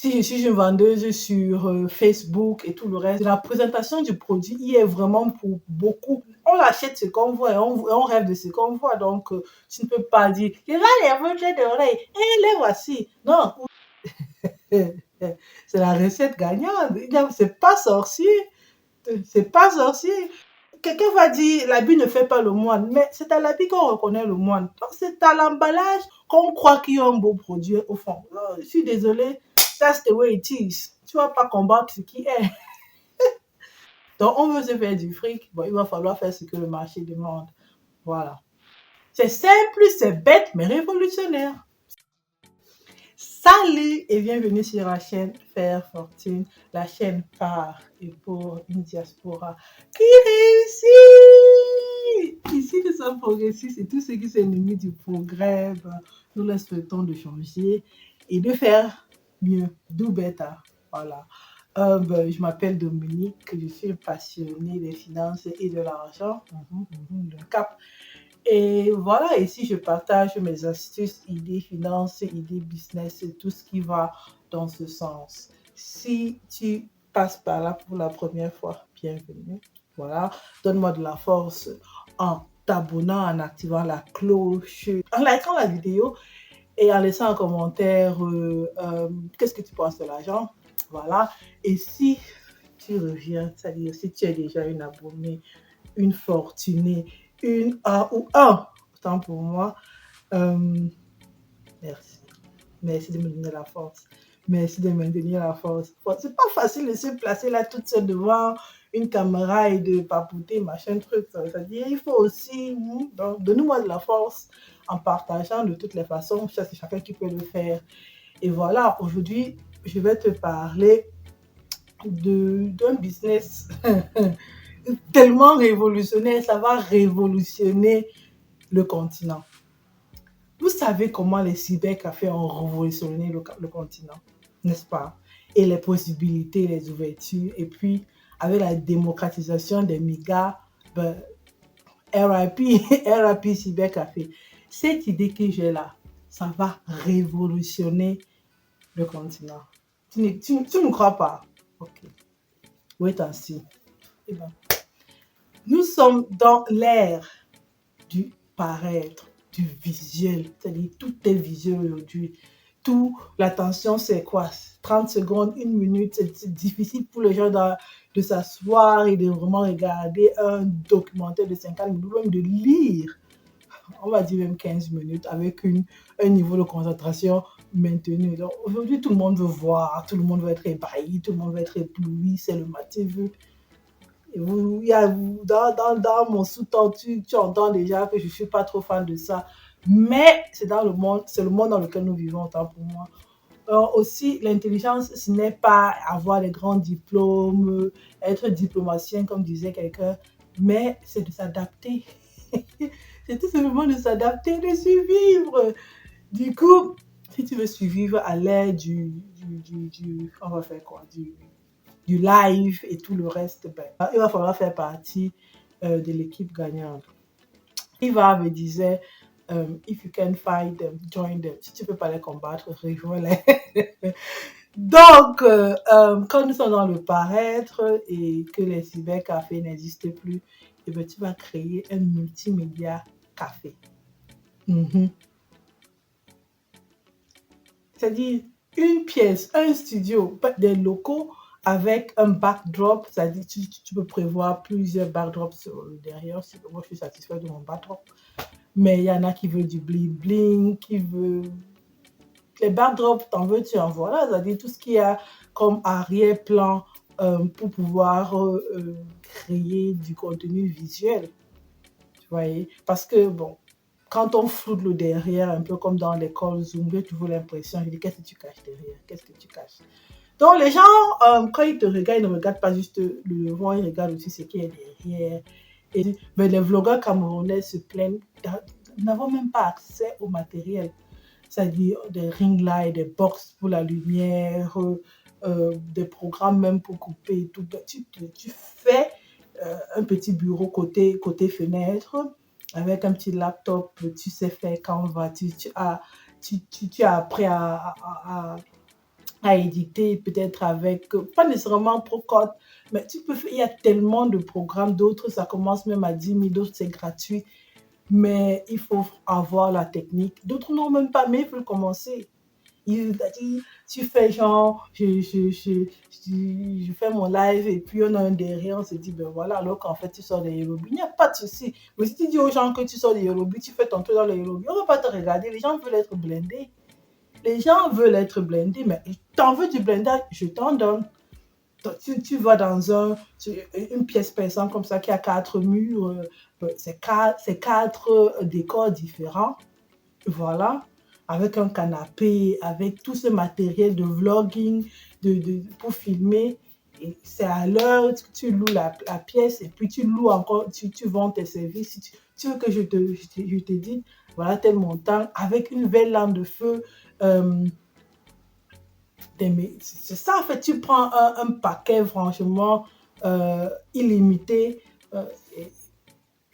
Si je suis une vendeuse sur Facebook et tout le reste, la présentation du produit y est vraiment pour beaucoup. On achète ce qu'on voit et on rêve de ce qu'on voit. Donc, tu ne peux pas dire, regarde les boucles d'oreilles, et les voici. Non, c'est la recette gagnante. C'est pas sorcier. C'est pas sorcier. Quelqu'un va dire l'habit ne fait pas le moine, mais c'est à l'habit qu'on reconnaît le moine. Donc c'est à l'emballage qu'on croit qu'il y a un beau produit au fond. Oh, je suis désolée, that's the way it is. Tu vas pas combattre ce qui est. Donc on veut se faire du fric, bon, il va falloir faire ce que le marché demande. Voilà. C'est simple, c'est bête, mais révolutionnaire. Salut et bienvenue sur la chaîne Faire Fortune, la chaîne par et pour une diaspora qui réussit. Ici, nous sommes progressistes et tous ceux qui sont ennemis du progrès, nous leur souhaitons de changer et de faire mieux, do better. Voilà. Je m'appelle Dominique, je suis passionnée des finances et de l'argent, le cap. Et voilà, ici je partage mes astuces, idées finances, idées business, tout ce qui va dans ce sens. Si tu passes par là pour la première fois, bienvenue. Voilà, donne-moi de la force en t'abonnant, en activant la cloche, en likant la vidéo et en laissant un commentaire qu'est-ce que tu penses de l'argent. Voilà, et si tu reviens, c'est-à-dire si tu es déjà une abonnée, une fortunée, une A ou un, autant pour moi. Merci. Merci de me donner la force. Merci de me donner la force. C'est pas facile de se placer là toute seule devant une caméra et de papoter, machin, truc. C'est-à-dire, il faut aussi, donc, donne-moi de la force en partageant de toutes les façons. C'est chacun qui peut le faire. Et voilà, aujourd'hui, je vais te parler d'un business tellement révolutionnaire, ça va révolutionner le continent. Vous savez comment les cybercafés ont révolutionné le continent, n'est-ce pas? Et les possibilités, les ouvertures. Et puis, avec la démocratisation des méga, RIP, RIP cybercafé. Cette idée que j'ai là, ça va révolutionner le continent. Tu ne crois pas? Ok. Wait and see. Eh ben, nous sommes dans l'ère du paraître, du visuel. C'est-à-dire, tout est visuel aujourd'hui. Tout, l'attention, c'est quoi? 30 secondes, 1 minute, c'est difficile pour les gens de s'asseoir et de vraiment regarder un documentaire de 50 minutes, même de lire, on va dire même 15 minutes, avec un niveau de concentration maintenu. Donc aujourd'hui, tout le monde veut voir, tout le monde veut être ébahi, tout le monde veut être ébloui, c'est le matin vu. Et dans mon sous-ton, tu entends déjà que je ne suis pas trop fan de ça. Mais c'est le monde dans lequel nous vivons, autant pour moi. Aussi, l'intelligence, ce n'est pas avoir des grands diplômes, être diplomatien, comme disait quelqu'un, mais c'est de s'adapter. C'est tout simplement de s'adapter, de survivre. Du coup, si tu veux survivre à l'ère on va faire quoi? Du live et tout le reste, il va falloir faire partie de l'équipe gagnante. Eva me disait, if you can fight them, join them. Si tu peux pas les combattre, rejoins-les. Donc, quand nous sommes dans le paraître et que les cybercafés n'existent plus, eh bien, tu vas créer un multimédia café. C'est-à-dire une pièce, un studio, des locaux avec un backdrop, c'est-à-dire tu peux prévoir plusieurs backdrops derrière. Moi, je suis satisfaite de mon backdrop. Mais il y en a qui veulent du bling-bling, qui veulent... Les backdrops, t'en veux, tu en vois là. C'est-à-dire tout ce qu'il y a comme arrière-plan pour pouvoir créer du contenu visuel. Tu voyez? Parce que, bon, quand on floute le derrière, un peu comme dans l'école Zoom, j'ai toujours l'impression, je dis, qu'est-ce que tu caches derrière? Qu'est-ce que tu caches? Donc, les gens, quand ils te regardent, ils ne regardent pas juste le devant, ils regardent aussi ce qui est derrière. Mais les vlogueurs camerounais se plaignent, nous n'avons même pas accès au matériel. C'est-à-dire des ring lights, des box pour la lumière, des programmes même pour couper et tout. Tu fais un petit bureau côté fenêtre, avec un petit laptop, tu sais faire Canva, tu as appris à à éditer, peut-être avec, pas nécessairement Procode, mais il y a tellement de programmes, d'autres ça commence même à 10 000, d'autres c'est gratuit, mais il faut avoir la technique. D'autres n'ont même pas, mais ils veulent commencer. Il a dit, tu fais genre, je fais mon live et puis on a un derrière, on se dit, ben voilà, alors qu'en fait tu sors des Yorubi. Il n'y a pas de souci. Mais si tu dis aux gens que tu sors des Yorubi, tu fais ton truc dans les Yorubi, on ne va pas te regarder. Les gens veulent être blindés. Les gens veulent être blindés, mais t'en veux du blindage, je t'en donne. Tu vas dans une pièce par exemple comme ça qui a 4 murs, c'est quatre décors différents, voilà, avec un canapé, avec tout ce matériel de vlogging, pour filmer. Et c'est à l'heure que tu loues la pièce et puis tu loues encore, tu vends tes services. Si tu veux que je te dise, voilà tel montant, avec une belle lampe de feu. euh, c'est ça, en fait, tu prends un paquet, franchement, illimité, euh,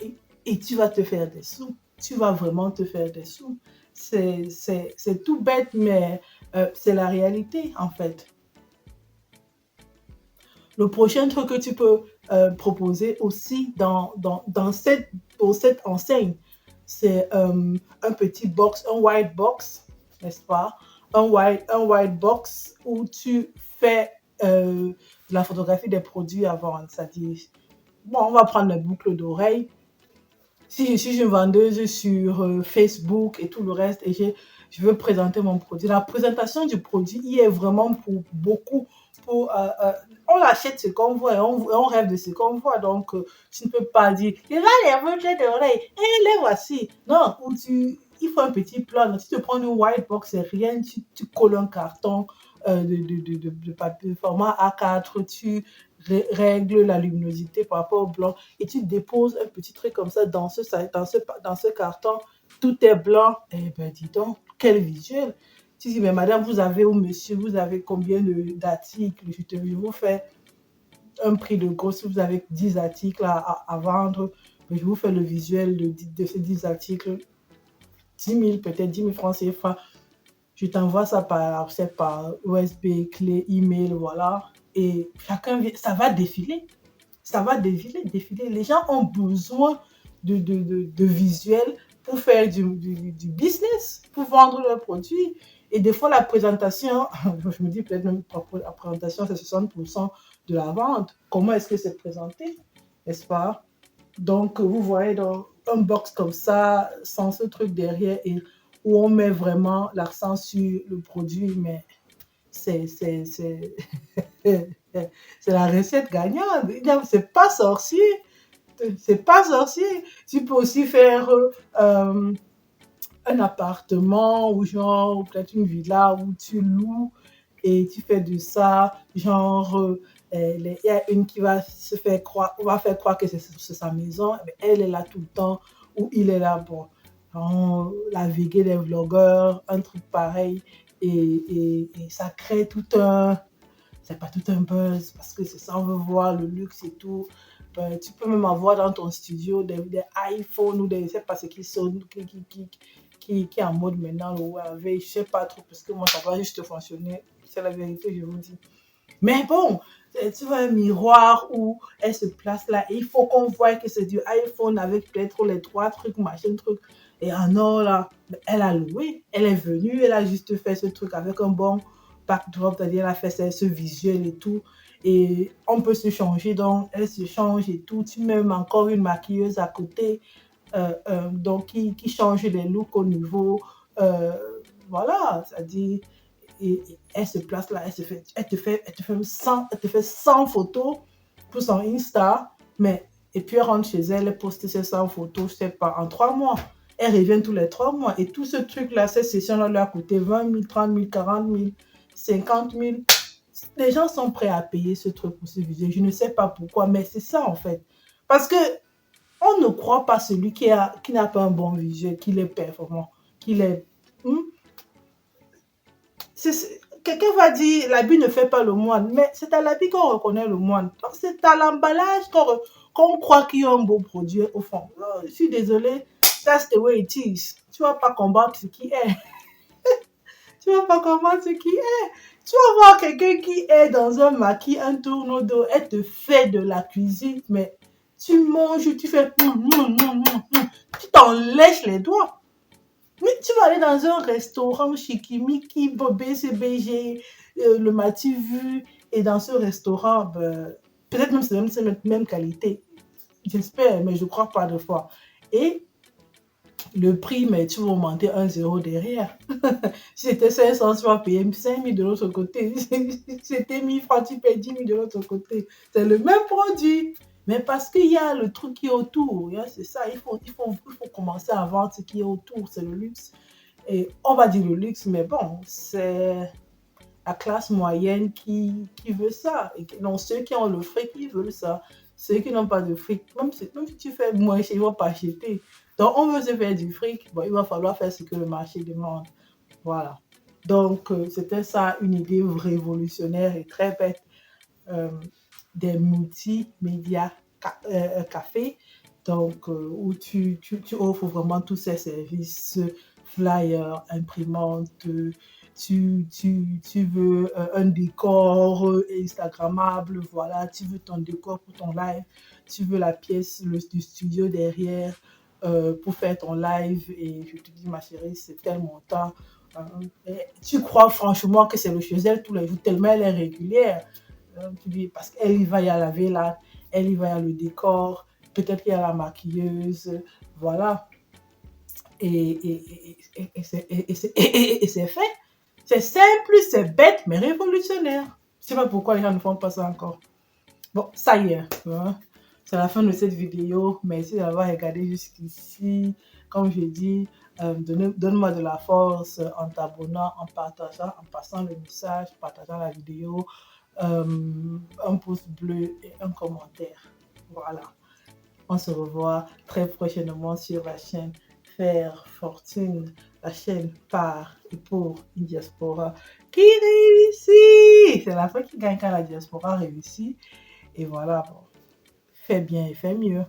et, et tu vas te faire des sous. Tu vas vraiment te faire des sous. C'est tout bête, mais c'est la réalité, en fait. Le prochain truc que tu peux proposer aussi pour cette enseigne, c'est un petit box, un white box, n'est-ce pas? Un white box où tu fais de la photographie des produits à vendre. C'est-à-dire, bon, on va prendre les boucles d'oreilles. Si je suis une vendeuse sur Facebook et tout le reste et je veux présenter mon produit, la présentation du produit y est vraiment pour beaucoup. Pour, on achète ce qu'on voit et on rêve de ce qu'on voit. Donc, tu ne peux pas dire, il va les boucles d'oreilles et les voici. Non, il faut un petit plan. Donc, si tu prends une white box, c'est rien, tu colles un carton de papier format A4, tu règles la luminosité par rapport au blanc et tu déposes un petit truc comme ça dans ce carton, tout est blanc. Eh ben, dis donc, quel visuel! Tu dis, mais madame, vous avez, ou monsieur, vous avez combien d'articles? Je vous fais un prix de gros si vous avez 10 articles à vendre. Mais je vous fais le visuel de ces 10 articles, 10 000, peut-être 10 000 francs CFA. Je t'envoie ça par USB, clé, email, voilà. Et chacun, ça va défiler. Ça va défiler. Les gens ont besoin de visuels pour faire du business, pour vendre leurs produits. Et des fois, la présentation, je me dis peut-être même la présentation, c'est 60% de la vente. Comment est-ce que c'est présenté, n'est-ce pas? Donc, vous voyez, dans un box comme ça, sans ce truc derrière, et où on met vraiment l'accent sur le produit, mais c'est c'est la recette gagnante. C'est pas sorcier. C'est pas sorcier. Tu peux aussi faire un appartement ou genre peut-être une villa où tu loues et tu fais de ça, genre il y a une qui va se faire croire, on va faire croire que c'est sa maison, mais elle est là tout le temps, ou il est là pour la veille des vlogueurs, un truc pareil, et ça crée c'est pas tout un buzz, parce que c'est ça, on veut voir le luxe et tout. Tu peux même avoir dans ton studio des iPhones ou des, je sais pas ce qui sonne, qui est en mode maintenant, le Huawei, je sais pas trop, parce que moi, ça va juste fonctionner. C'est la vérité, je vous dis. Mais bon, tu vois un miroir où elle se place là, et il faut qu'on voit que c'est du iPhone avec peut-être les trois trucs, machin, truc. Et en or, là, elle a loué, elle est venue, elle a juste fait ce truc avec un bon backdrop, c'est-à-dire elle a fait ce visuel et tout. Et on peut se changer, donc elle se change et tout. Tu mets même encore une maquilleuse à côté, donc qui change les looks au niveau, euh, voilà, c'est-à-dire, et elle se place là, elle te fait 100 photos pour son Insta, mais, et puis elle rentre chez elle, elle poste ses 100 photos, je sais pas, en 3 mois. Elle revient tous les 3 mois. Et tout ce truc-là, cette session-là, lui a coûté 20 000, 30 000, 40 000, 50 000. Les gens sont prêts à payer ce truc pour ce visuel. Je ne sais pas pourquoi, mais c'est ça en fait. Parce que on ne croit pas celui qui n'a pas un bon visuel, qu'il est performant, qu'il est... Hmm? Quelqu'un va dire l'habit ne fait pas le moine, mais c'est à l'habit qu'on reconnaît le moine. Donc c'est à l'emballage qu'on croit qu'il y a un beau produit au fond. Oh, je suis désolée, that's the way it is. Tu ne vas pas combattre ce qui est. Tu vas pas comprendre ce qui est. Tu vas voir quelqu'un qui est dans un maquis, un tourneau d'eau, elle te fait de la cuisine, mais tu manges, tu fais, tu t'en lèches les doigts. Mais tu vas aller dans un restaurant Chikimiki, BCBG, le Mati Vu, et dans ce restaurant, ben, peut-être même c'est même qualité. J'espère, mais je crois pas de fois. Et le prix, mais tu vas augmenter 1 € derrière. Si c'était 500, tu vas payer 5 000 de l'autre côté. Si c'était 1 000 francs, tu payes 10 000 de l'autre côté. C'est le même produit. Mais parce qu'il y a le truc qui est autour. C'est ça, il faut commencer à vendre ce qui est autour. C'est le luxe. Et on va dire le luxe, mais bon, c'est la classe moyenne qui veut ça. Et donc, ceux qui ont le fric, ils veulent ça. Ceux qui n'ont pas de fric, même si tu fais moins cher, ils ne vont pas acheter. Donc, on veut se faire du fric, bon, il va falloir faire ce que le marché demande. Voilà. Donc, c'était ça, une idée révolutionnaire et très bête euh, des multimédias cafés. Donc, où tu offres vraiment tous ces services, flyers, imprimantes, tu veux un décor Instagrammable, voilà, tu veux ton décor pour ton live, tu veux la pièce du studio derrière pour faire ton live et je te dis ma chérie, c'est tel montant. Tu crois franchement que c'est le chez elle tous les jours tellement elle est régulière. Tu dis, parce qu'elle y va, il y a la villa, elle y va, il y a le décor, peut-être qu'il y a la maquilleuse, voilà. Et c'est fait. C'est simple, c'est bête, mais révolutionnaire. Je ne sais pas pourquoi les gens ne font pas ça encore. Bon, ça y est. Hein. C'est la fin de cette vidéo. Merci d'avoir regardé jusqu'ici. Comme je dis, donne-moi de la force en t'abonnant, en partageant, en passant le message, en partageant la vidéo, un pouce bleu et un commentaire. Voilà. On se revoit très prochainement sur la chaîne Faire Fortune, la chaîne par et pour une diaspora qui réussit. C'est la fois qui gagne quand la diaspora réussit. Et voilà, bon, fais bien et fais mieux.